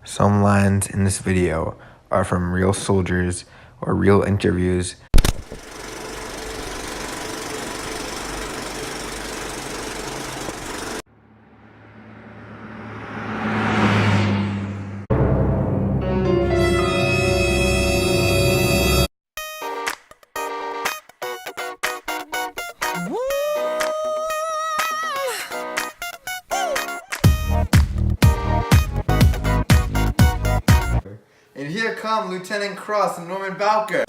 Some lines in this video are from real soldiers or real interviews. And here come Lieutenant Cross and Norman Bowker.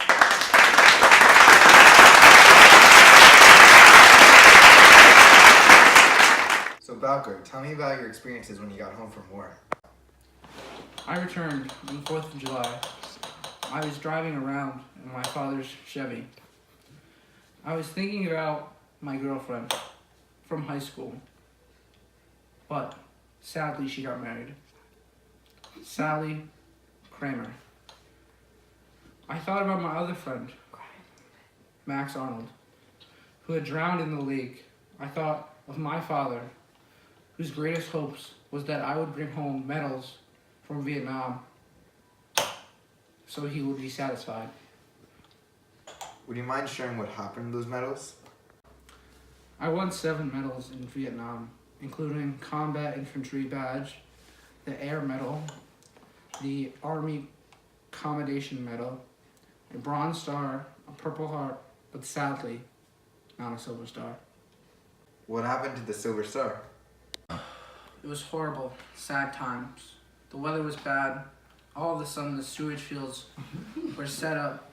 So Bowker, tell me about your experiences when you got home from war. I returned on the 4th of July. I was driving around in my father's Chevy. I was thinking about my girlfriend from high school, but sadly she got married. Sally Kramer. I thought about my other friend, Max Arnold, who had drowned in the lake. I thought of my father, whose greatest hopes was that I would bring home medals from Vietnam so he would be satisfied. Would you mind sharing what happened to those medals? I won 7 medals in Vietnam, including Combat Infantry Badge, the Air Medal, the Army Commendation Medal, a Bronze Star, a Purple Heart, but sadly, not a Silver Star. What happened to the Silver Star? It was horrible, sad times. The weather was bad. All of a sudden, the sewage fields were set up.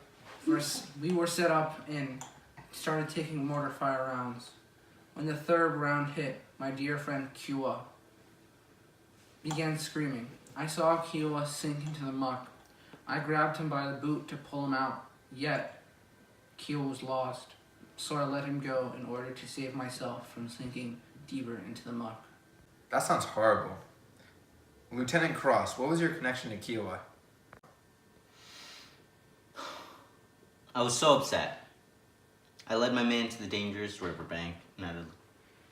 We were set up and started taking mortar fire rounds. When the 3rd round hit, my dear friend Kiowa began screaming. I saw Kiowa sink into the muck. I grabbed him by the boot to pull him out, yet Kiowa was lost, so I let him go in order to save myself from sinking deeper into the muck. That sounds horrible. Lieutenant Cross, what was your connection to Kiowa? I was so upset. I led my men to the dangerous riverbank, and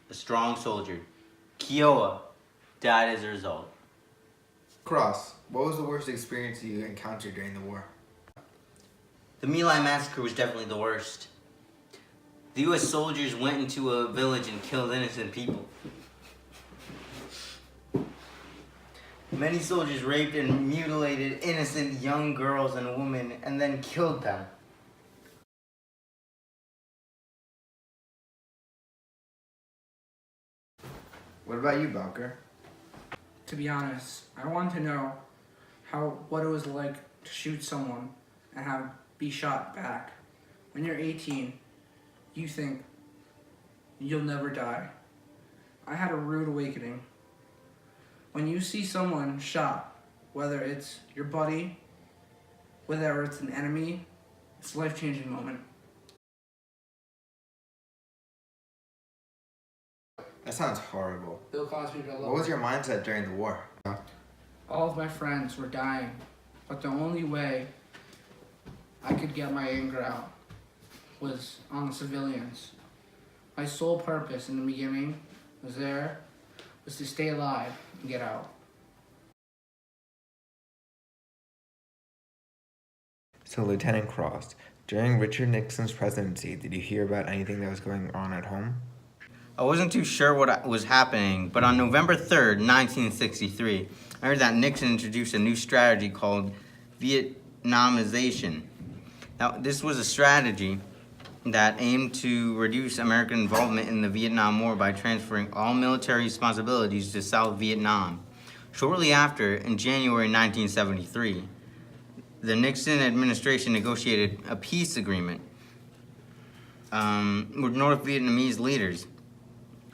a strong soldier, Kiowa, died as a result. Cross, what was the worst experience you encountered during the war? The My Lai massacre was definitely the worst. The U.S. soldiers went into a village and killed innocent people. Many soldiers raped and mutilated innocent young girls and women and then killed them. What about you, Bowker? To be honest, I want to know what it was like to shoot someone and be shot back. When you're 18, you think you'll never die. I had a rude awakening. When you see someone shot, whether it's your buddy, whether it's an enemy, it's a life-changing moment. That sounds horrible. Bill Cosby, Bill What was your mindset during the war? All of my friends were dying, but the only way I could get my anger out was on the civilians. My sole purpose in the beginning was to stay alive and get out. So Lieutenant Cross, during Richard Nixon's presidency, did you hear about anything that was going on at home? I wasn't too sure what was happening, but on November 3rd, 1963, I heard that Nixon introduced a new strategy called Vietnamization. Now, this was a strategy that aimed to reduce American involvement in the Vietnam War by transferring all military responsibilities to South Vietnam. Shortly after, in January 1973, the Nixon administration negotiated a peace agreement with North Vietnamese leaders.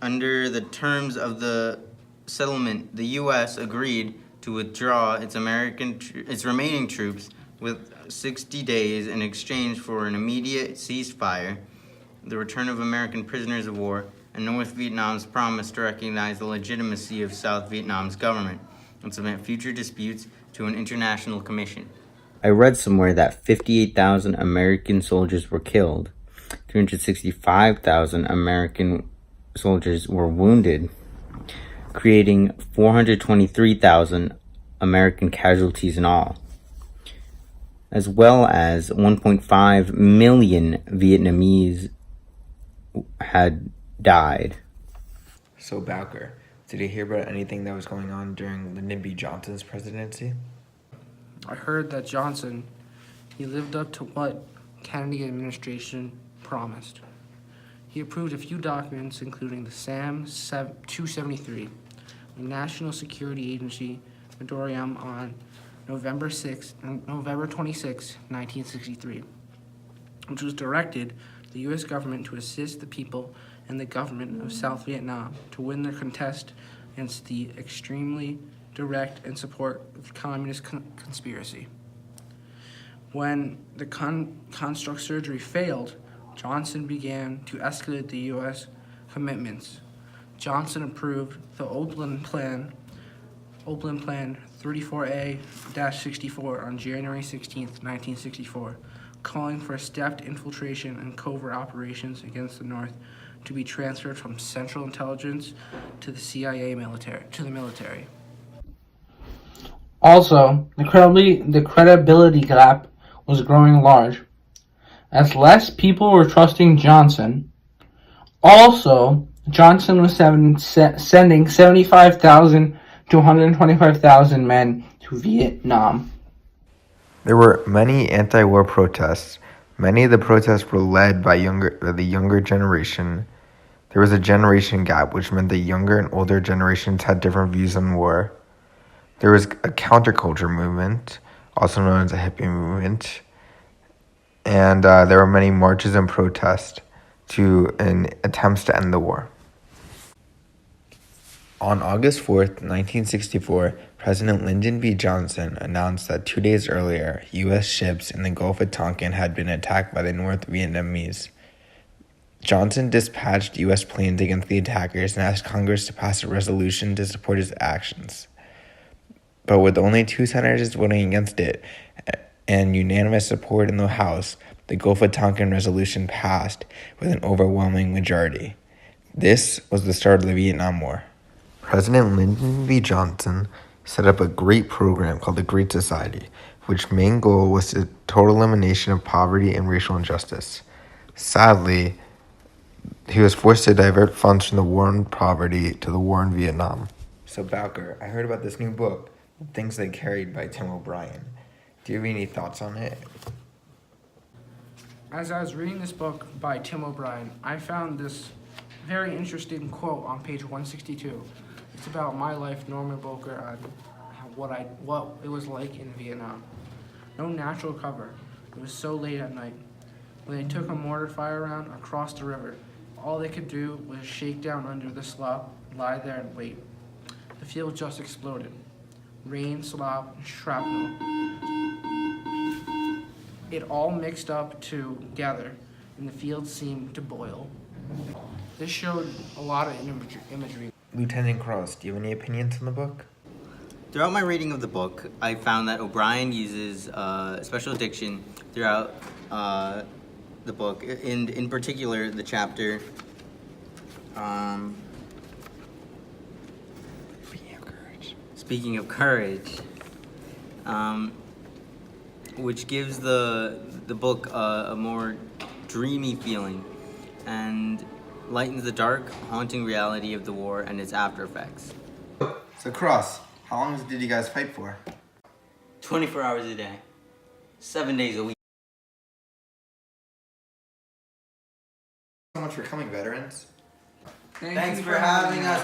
Under the terms of the settlement, the U.S. agreed to withdraw its remaining troops with 60 days in exchange for an immediate ceasefire, the return of American prisoners of war, and North Vietnam's promise to recognize the legitimacy of South Vietnam's government and submit future disputes to an international commission. I read somewhere that 58,000 American soldiers were killed, 365,000 American soldiers were wounded, creating 423,000 American casualties in all, as well as 1.5 million Vietnamese had died. So Bowker, did you hear about anything that was going on during Lyndon B. Johnson's presidency? I heard that Johnson, he lived up to what Kennedy administration promised. He approved a few documents, including the SAM 273, the National Security Agency Memorandum on November 26, 1963, which was directed to the U.S. government to assist the people and the government of South Vietnam to win their contest against the extremely direct and support of the communist conspiracy. When the construct surgery failed, Johnson began to escalate the U.S. commitments. Johnson approved the Oakland Plan 34A-64 on January 16, 1964, calling for stepped infiltration and covert operations against the North to be transferred from Central Intelligence to the CIA military. Also, the credibility gap was growing large, as less people were trusting Johnson. Also, Johnson was sending 75,000 to 125,000 men to Vietnam. There were many anti-war protests. Many of the protests were led by the younger generation. There was a generation gap, which meant the younger and older generations had different views on war. There was a counterculture movement, also known as a hippie movement, and there were many marches and protests in attempts to end the war. On August 4th, 1964, President Lyndon B. Johnson announced that 2 days earlier, U.S. ships in the Gulf of Tonkin had been attacked by the North Vietnamese. Johnson dispatched U.S. planes against the attackers and asked Congress to pass a resolution to support his actions. But with only 2 senators voting against it and unanimous support in the House, the Gulf of Tonkin resolution passed with an overwhelming majority. This was the start of the Vietnam War. President Lyndon B. Johnson set up a great program called the Great Society, which main goal was the total elimination of poverty and racial injustice. Sadly, he was forced to divert funds from the war on poverty to the war in Vietnam. So Bowker, I heard about this new book, Things They Carried by Tim O'Brien. Do you have any thoughts on it? As I was reading this book by Tim O'Brien, I found this very interesting quote on page 162. It's about my life, Norman Bowker, on what it was like in Vietnam. No natural cover. It was so late at night. When they took a mortar fire round across the river, all they could do was shake down under the slop, lie there and wait. The field just exploded. Rain, slop, and shrapnel. It all mixed up together, and the field seemed to boil. This showed a lot of imagery. Lieutenant Cross, do you have any opinions on the book? Throughout my reading of the book, I found that O'Brien uses special diction throughout the book. In particular, the chapter Speaking of courage, which gives the book a more dreamy feeling and lightens the dark, haunting reality of the war and its after effects. So Cross, how long did you guys fight for? 24 hours a day, 7 days a week. So much for coming, veterans. Thanks for having us.